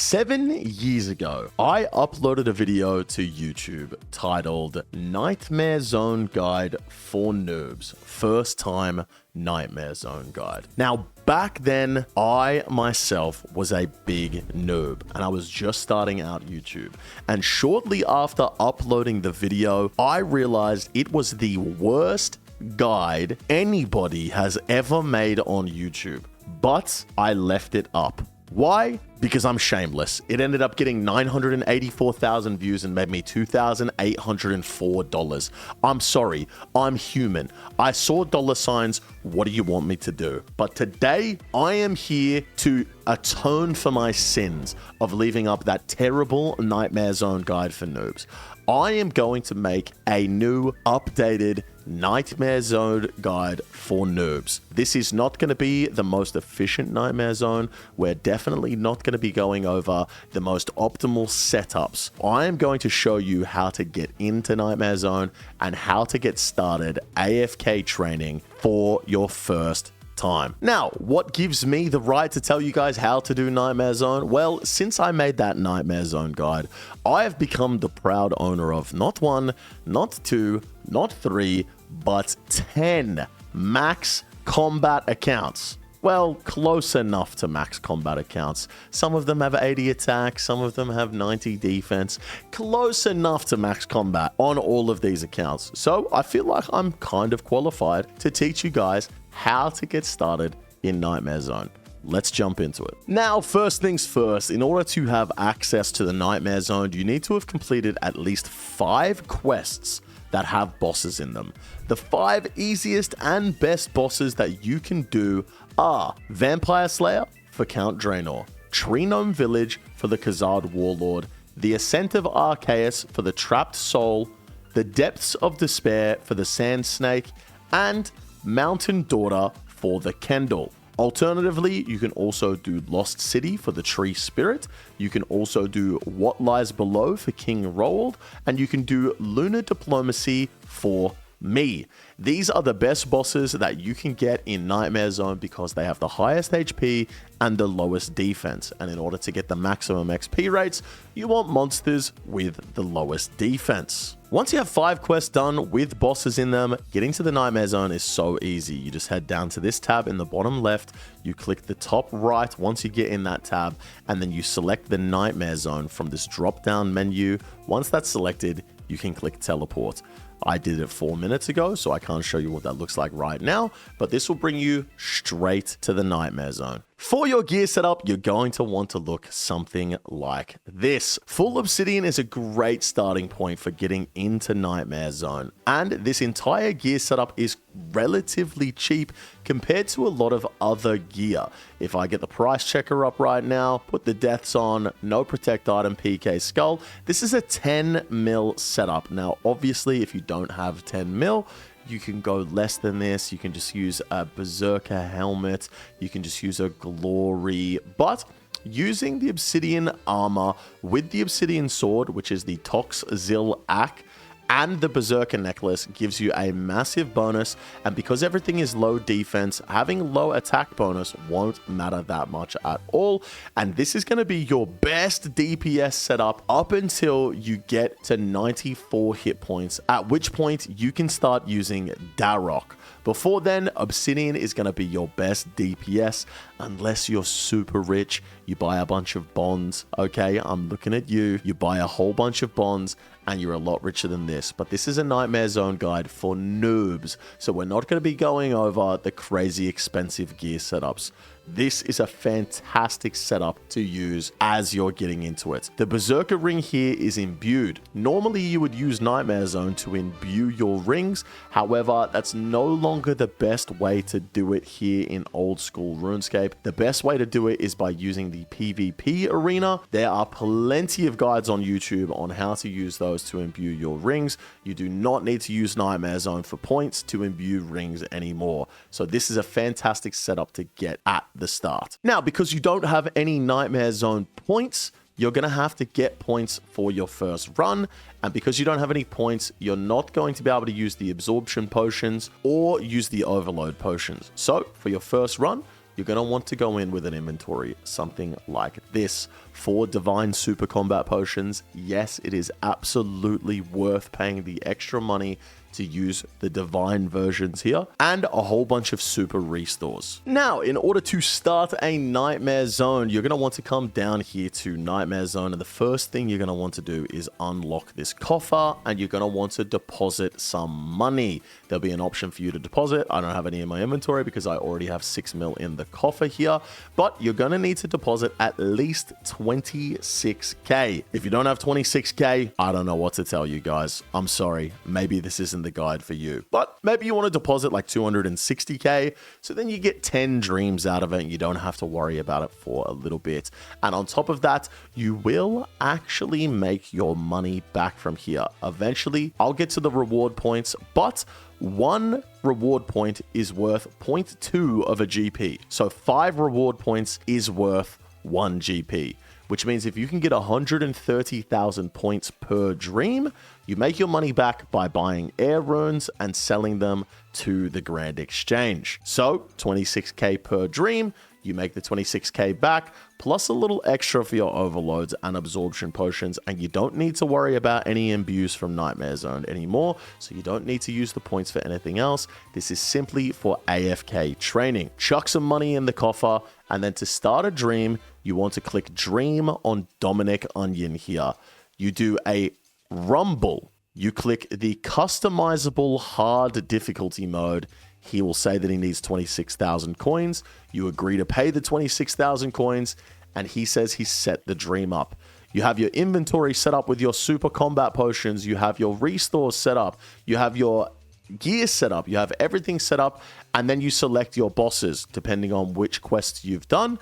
7 years ago, I uploaded a video to YouTube titled Nightmare Zone Guide for Noobs. First time Nightmare Zone Guide. Now, back then, I myself was a big noob and I was just starting out YouTube. And shortly after uploading the video, I realized it was the worst guide anybody has ever made on YouTube. But I left it up. Why? Because I'm shameless. It ended up getting 984,000 views and made me $2,804. I'm sorry, I'm human. I saw dollar signs. What do you want me to do? But today, I am here to atone for my sins of leaving up that terrible Nightmare Zone guide for noobs. I am going to make a new, updated Nightmare Zone guide for noobs. This is not going to be the most efficient Nightmare Zone. We're definitely not going to be going over the most optimal setups. I am going to show you how to get into Nightmare Zone and how to get started AFK training for your first time. Now, what gives me the right to tell you guys how to do Nightmare Zone? Well, since I made that Nightmare Zone guide, I have become the proud owner of not 1, not 2, not 3, but 10 max combat accounts. Well, close enough to max combat accounts. Some of them have 80 attack, some of them have 90 defense. Close enough to max combat on all of these accounts. So I feel like I'm kind of qualified to teach you guys how to get started in Nightmare Zone. Let's jump into it. Now, first things first, in order to have access to the Nightmare Zone, you need to have completed at least 5 quests that have bosses in them. The 5 easiest and best bosses that you can do are Vampire Slayer for Count Draenor, Tree Gnome Village for the Khazad Warlord, the Ascent of Arceus for the Trapped Soul, the Depths of Despair for the Sand Snake, and Mountain Daughter for the Kendall. Alternatively, you can also do Lost City for the Tree Spirit. You can also do What Lies Below for King Roald, and you can do Lunar Diplomacy for me. These are the best bosses that you can get in Nightmare Zone because they have the highest HP and the lowest defense. And in order to get the maximum XP rates, you want monsters with the lowest defense. Once you have 5 quests done with bosses in them, getting to the Nightmare Zone is so easy. You just head down to this tab in the bottom left, you click the top right once you get in that tab, and then you select the Nightmare Zone from this drop-down menu. Once that's selected, you can click Teleport. I did it 4 minutes ago, so I can't show you what that looks like right now, but this will bring you straight to the Nightmare Zone. For your gear setup, you're going to want to look something like this. Full Obsidian is a great starting point for getting into Nightmare Zone, and this entire gear setup is relatively cheap compared to a lot of other gear. If I get the price checker up right now, put the deaths on, no protect item, PK skull, this is a 10 mil setup. Now, obviously, if you don't have 10 mil, you can go less than this. You can just use a Berserker helmet. You can just use a Glory. But using the Obsidian armor with the Obsidian sword, which is the Tox Zil Ak, and the Berserker necklace gives you a massive bonus, and because everything is low defense, having low attack bonus won't matter that much at all, and this is going to be your best DPS setup up until you get to 94 hit points, at which point you can start using Darok. Before then, Obsidian is going to be your best DPS, unless you're super rich, you buy a bunch of bonds, okay? I'm looking at you. You buy a whole bunch of bonds, and you're a lot richer than this. But this is a Nightmare Zone guide for noobs, so we're not going to be going over the crazy expensive gear setups. This is a fantastic setup to use as you're getting into it. The Berserker ring here is imbued. Normally you would use Nightmare Zone to imbue your rings. However, that's no longer the best way to do it here in old school RuneScape. The best way to do it is by using the PvP arena. There are plenty of guides on YouTube on how to use those to imbue your rings. You do not need to use Nightmare Zone for points to imbue rings anymore. So this is a fantastic setup to get at the start. Now, because you don't have any Nightmare Zone points, you're going to have to get points for your first run. And because you don't have any points, you're not going to be able to use the absorption potions or use the overload potions. So for your first run, you're going to want to go in with an inventory, something like this. For Divine Super Combat Potions, yes, it is absolutely worth paying the extra money to use the Divine versions here, and a whole bunch of super restores. Now, in order to start a Nightmare Zone, you're going to want to come down here to Nightmare Zone, and the first thing you're going to want to do is unlock this coffer, and you're going to want to deposit some money. There'll be an option for you to deposit. I don't have any in my inventory because I already have 6 mil in the coffer here, but you're going to need to deposit at least 26k. If you don't have 26k, I don't know what to tell you guys. I'm sorry. Maybe this isn't the guide for you, but maybe you want to deposit like 260k, so then you get 10 dreams out of it and you don't have to worry about it for a little bit. And on top of that, you will actually make your money back from here. Eventually, I'll get to the reward points, but one reward point is worth 0.2 of a GP. So 5 reward points is worth 1 GP, which means if you can get 130,000 points per dream, you make your money back by buying air runes and selling them to the Grand Exchange. So 26k per dream, you make the 26k back, plus a little extra for your overloads and absorption potions, and you don't need to worry about any imbues from Nightmare Zone anymore, so you don't need to use the points for anything else. This is simply for AFK training. Chuck some money in the coffer, and then to start a dream, you want to click Dream on Dominic Onion here. You do a Rumble. You click the customizable hard difficulty mode. He will say that he needs 26,000 coins. You agree to pay the 26,000 coins, and he says he's set the dream up. You have your inventory set up with your super combat potions. You have your restores set up. You have your gear set up. You have everything set up, and then you select your bosses depending on which quests you've done.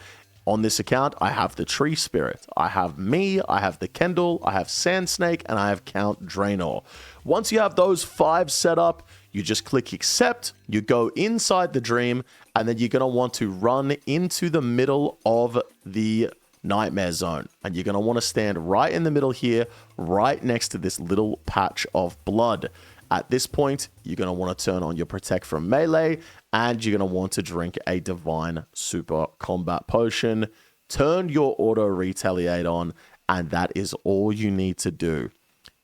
On this account, I have the Tree Spirit, I have me, I have the Kendall, I have Sand Snake, and I have Count Draenor. Once you have those 5 set up, you just click accept, you go inside the dream, and then you're going to want to run into the middle of the Nightmare Zone. And you're going to want to stand right in the middle here, right next to this little patch of blood. At this point, you're going to want to turn on your Protect from Melee, and you're going to want to drink a Divine Super Combat Potion. Turn your Auto Retaliate on, and that is all you need to do.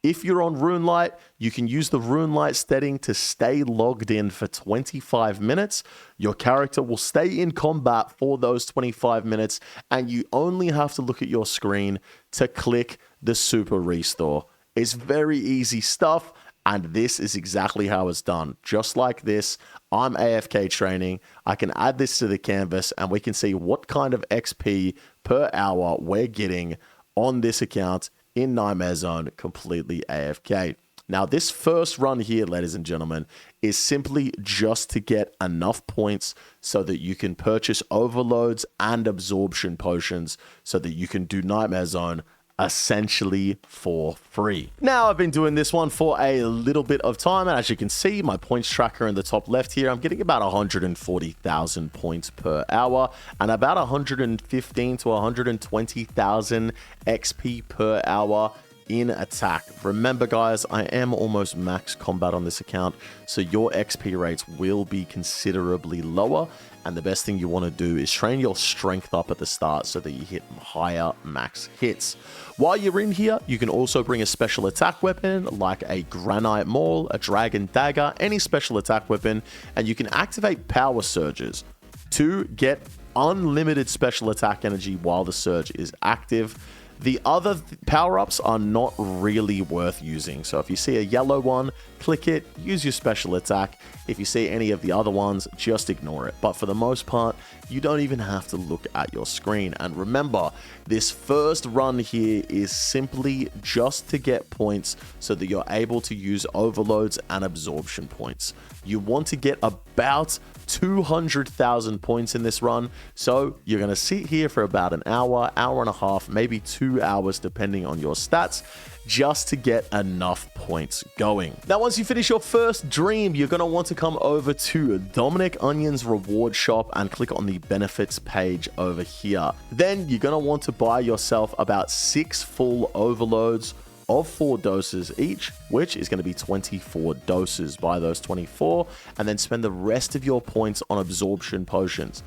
If you're on Runelight, you can use the Runelight setting to stay logged in for 25 minutes. Your character will stay in combat for those 25 minutes, and you only have to look at your screen to click the Super Restore. It's very easy stuff. And this is exactly how it's done. Just like this, I'm AFK training. I can add this to the canvas and we can see what kind of XP per hour we're getting on this account in Nightmare Zone completely AFK. Now, this first run here, ladies and gentlemen, is simply just to get enough points so that you can purchase overloads and absorption potions so that you can do Nightmare Zone essentially for free. Now, I've been doing this one for a little bit of time, and as you can see, my points tracker in the top left here, I'm getting about 140,000 points per hour and about 115 to 120,000 XP per hour in attack. Remember, guys, I am almost max combat on this account, so your XP rates will be considerably lower. And the best thing you want to do is train your strength up at the start so that you hit higher max hits. While you're in here, you can also bring a special attack weapon like a Granite Maul, a Dragon Dagger, any special attack weapon, and you can activate Power Surges to get unlimited special attack energy while the surge is active. The other power-ups are not really worth using. So if you see a yellow one, click it, use your special attack. If you see any of the other ones, just ignore it. But for the most part, you don't even have to look at your screen. And remember, this first run here is simply just to get points so that you're able to use overloads and absorption points. You want to get about 200,000 points in this run, so you're going to sit here for about an hour, hour and a half, maybe 2 hours depending on your stats, just to get enough points going. Now, once you finish your first dream, you're going to want to come over to Dominic Onion's reward shop and click on the benefits page over here. Then you're going to want to buy yourself about 6 full overloads of 4 doses each, which is going to be 24 doses. Buy those 24 and then spend the rest of your points on absorption potions.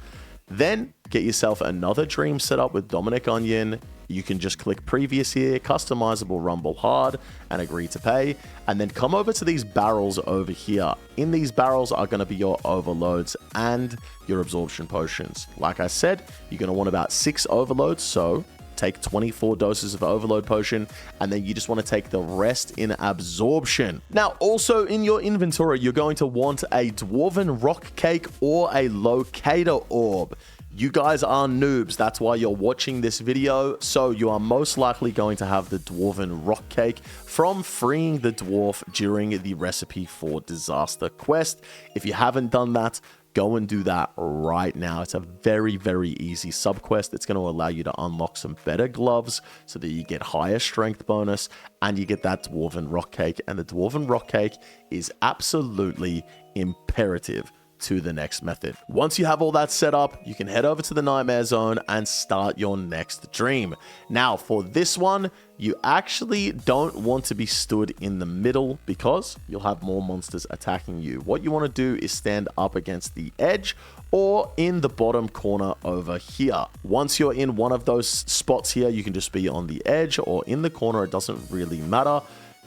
Then get yourself another dream set up with Dominic Onion. You can just click previous here, customizable Rumble Hard, and agree to pay. And then come over to these barrels over here. In these barrels are going to be your overloads and your absorption potions. Like I said, you're going to want about 6 overloads. So take 24 doses of overload potion, and then you just want to take the rest in absorption. Now, also in your inventory, you're going to want a Dwarven Rock Cake or a Locator Orb. You guys are noobs, that's why you're watching this video, so you are most likely going to have the Dwarven Rock Cake from freeing the dwarf during the Recipe for Disaster quest. If you haven't done that, go and do that right now. It's a very, very easy subquest. It's going to allow you to unlock some better gloves so that you get higher strength bonus and you get that Dwarven Rock Cake. And the Dwarven Rock Cake is absolutely imperative to the next method. Once you have all that set up, you can head over to the Nightmare Zone and start your next dream. Now, for this one, you actually don't want to be stood in the middle because you'll have more monsters attacking you. What you want to do is stand up against the edge or in the bottom corner over here. Once you're in one of those spots here, you can just be on the edge or in the corner. It doesn't really matter.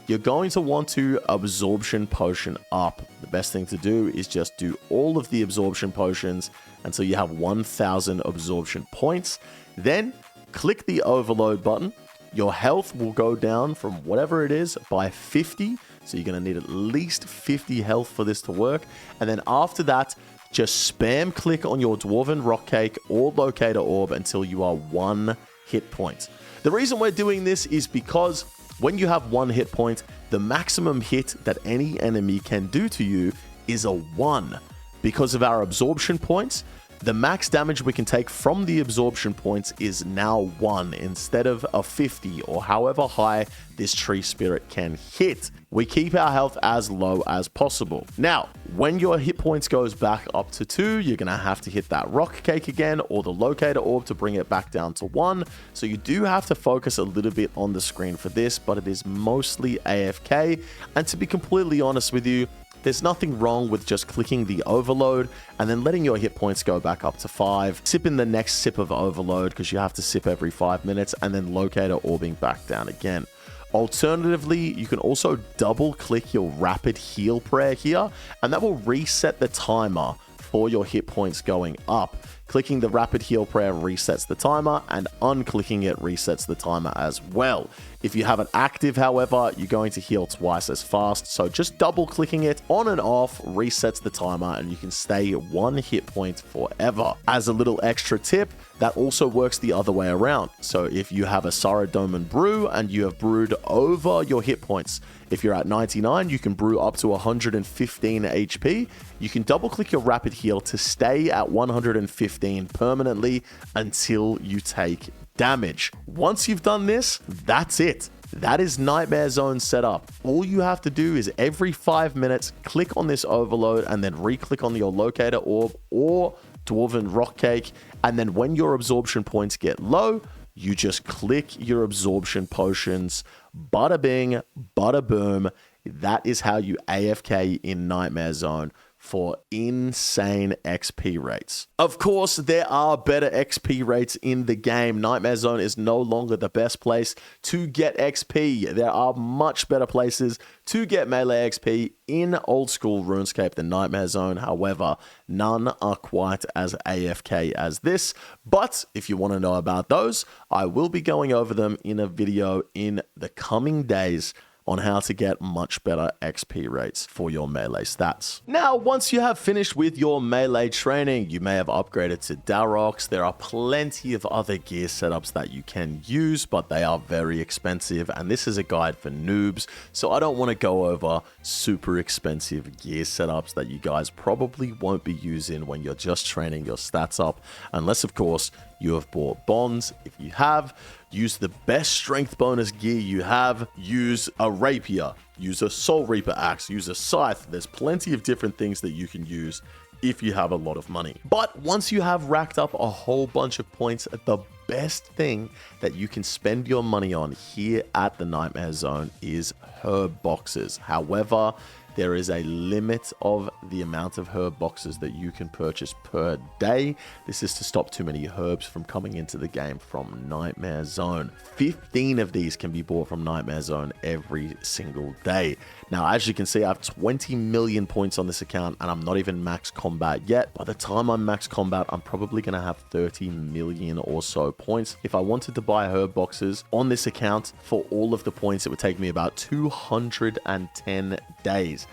You're going to want to absorption potion up. The best thing to do is just do all of the absorption potions until you have 1000 absorption points. Then click the overload button. Your health will go down from whatever it is by 50. So you're going to need at least 50 health for this to work. And then after that, just spam click on your Dwarven Rock Cake or Locator Orb until you are 1 hit point. The reason we're doing this is because when you have 1 hit point, the maximum hit that any enemy can do to you is a 1. Because of our absorption points, the max damage we can take from the absorption points is now 1 instead of a 50 or however high this tree spirit can hit. We keep our health as low as possible. Now, when your hit points goes back up to 2, you're going to have to hit that rock cake again or the locator orb to bring it back down to 1. So you do have to focus a little bit on the screen for this, but it is mostly AFK. And to be completely honest with you, there's nothing wrong with just clicking the overload and then letting your hit points go back up to 5. Sip in the next sip of overload because you have to sip every 5 minutes and then locator orbing back down again. Alternatively, you can also double click your rapid heal prayer here and that will reset the timer for your hit points going up. Clicking the rapid heal prayer resets the timer and unclicking it resets the timer as well. If you have it active, however, you're going to heal twice as fast. So just double clicking it on and off resets the timer and you can stay 1 hit point forever. As a little extra tip, that also works the other way around. So if you have a Saradomin brew and you have brewed over your hit points, if you're at 99, you can brew up to 115 HP. You can double click your rapid heal to stay at 115 permanently until you take damage. Once you've done this, that's it. That is Nightmare Zone set up. All you have to do is every 5 minutes, click on this overload and then re-click on your locator orb or Dwarven Rock Cake. And then when your absorption points get low, you just click your absorption potions. Bada bing, bada boom. That is how you AFK in Nightmare Zone for insane XP rates. Of course, there are better XP rates in the game. Nightmare Zone is no longer the best place to get XP. There are much better places to get melee XP in old school RuneScape than Nightmare Zone. However, none are quite as AFK as this. But if you want to know about those, I will be going over them in a video in the coming days on how to get much better XP rates for your melee stats. Now, once you have finished with your melee training, you may have upgraded to Darox. There are plenty of other gear setups that you can use, but they are very expensive, and this is a guide for noobs, so I don't want to go over super expensive gear setups that you guys probably won't be using when you're just training your stats up, unless, of course, you have bought bonds. If you have, use the best strength bonus gear you have. Use a rapier, use a soul reaper axe, use a scythe. There's plenty of different things that you can use if you have a lot of money. But once you have racked up a whole bunch of points, the best thing that you can spend your money on here at the Nightmare Zone is herb boxes. However, there is a limit of the amount of herb boxes that you can purchase per day. This is to stop too many herbs from coming into the game from Nightmare Zone. 15 of these can be bought from Nightmare Zone every single day. Now, as you can see, I have 20 million points on this account, and I'm not even max combat yet. By the time I'm max combat, I'm probably going to have 30 million or so points. If I wanted to buy herb boxes on this account for all of the points, it would take me about 210 days.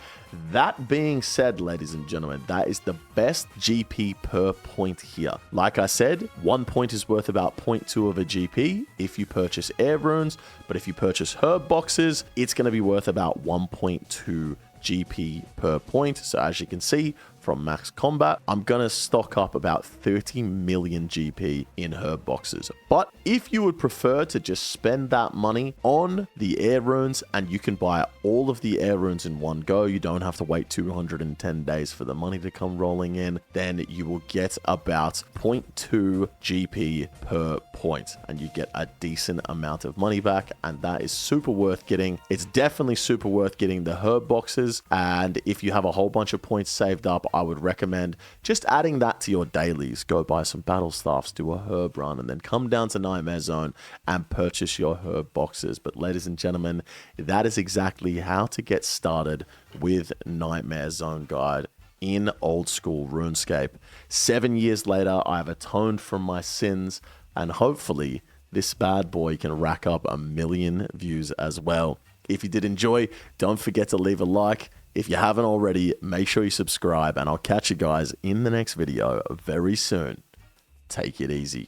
That being said, ladies and gentlemen, that is the best GP per point here. Like I said, 1 point is worth about 0.2 of a GP if you purchase air runes, but if you purchase herb boxes, it's going to be worth about 1.2 GP per point. So as you can see, from max combat, I'm going to stock up about 30 million GP in herb boxes. But if you would prefer to just spend that money on the air runes and you can buy all of the air runes in one go, you don't have to wait 210 days for the money to come rolling in, then you will get about 0.2 GP per point and you get a decent amount of money back, and that is super worth getting. It's definitely super worth getting the herb boxes, and if you have a whole bunch of points saved up, I would recommend just adding that to your dailies. Go buy some battle staffs, do a herb run, and then come down to Nightmare Zone and purchase your herb boxes. But ladies and gentlemen, that is exactly how to get started with Nightmare Zone Guide in old school RuneScape. 7 years later, I have atoned from my sins, and hopefully this bad boy can rack up 1 million views as well. If you did enjoy, don't forget to leave a like. If you haven't already, make sure you subscribe, and I'll catch you guys in the next video very soon. Take it easy.